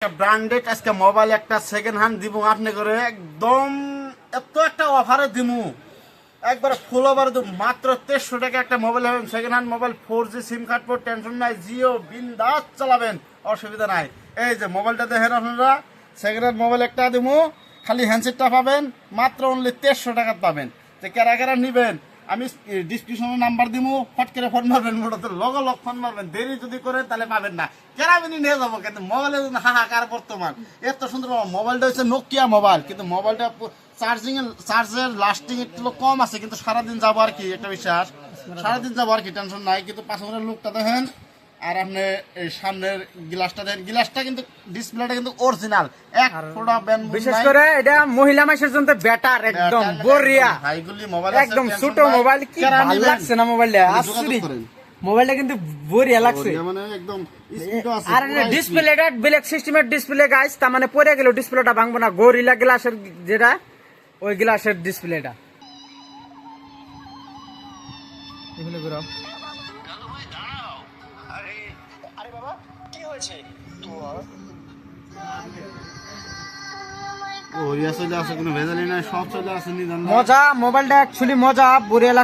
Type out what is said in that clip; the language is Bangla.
ব্র্যান্ডেড আজকে মোবাইল একটা সেকেন্ড হ্যান্ড দিব আপনি করে একদম এত একটা অফারে দিমু একবার ফুল ওভার দিব মাত্র 1300 টাকা একটা মোবাইল পাবেন সেকেন্ড হ্যান্ড মোবাইল 4G সিম কার্ড পর টেনশন নাই জিও বিন্দাস চালাবেন অসুবিধা নাই। এই যে মোবাইলটা দেখেন আপনারা সেকেন্ড হ্যান্ড মোবাইল একটা দিমু খালি হ্যান্ডসেটটা পাবেন মাত্র অনলি 1300 টাকা পাবেন। তো কারা কারা নিবেন আমি ডিসক্রিপশনে নাম্বার দিমু ফট করে ফোন মারবেন মোটাতে লগ ফোন মারবেন দেরি যদি করেন তাহলে পাবেন না কেরাবিনি নিয়ে যাবো কিন্তু মোবাইলের হাহাকার বর্তমান এত সুন্দর মোবাইলটা হচ্ছে নোকিয়া মোবাইল কিন্তু মোবাইলটা চার্জের লাস্টিং একটু কম আছে কিন্তু সারাদিন যাবো আর কি একটা বিশ্বাস সারাদিন যাবো আর কি টেনশন নাই। কিন্তু পাশে লুকটা দেখেন আর আপনি এই সামনের গ্লাসটা দেখেন গ্লাসটা কিন্তু ডিসপ্লেটা কিন্তু অরিজিনাল এক ফোঁটা ব্যান্ড বিশেষ করে এটা মহিলা মানুষের জন্য বেটার একদম বড়িয়া হাইগুলি মোবাইল একদম ছোট মোবাইল কি ভালো লাগছে না মোবাইলটা আসলে মোবাইলটা কিন্তু বড়িয়া লাগছে মানে একদম স্পিডও আছে আর ডিসপ্লেটা ব্ল্যাক সিস্টেমের ডিসপ্লে গাইস তার মানে পড়ে গেল ডিসপ্লেটা ভাঙবো না গরিলা গ্লাসের যেটা ওই গ্লাসের ডিসপ্লেটা এগুলো ঘুরাও চলে আছে কোনো ভেজালি নাই সব চলে আছে নিদান মজা মোবাইলটা অ্যাকচুয়ালি মজা বড়িয়া লাগছে।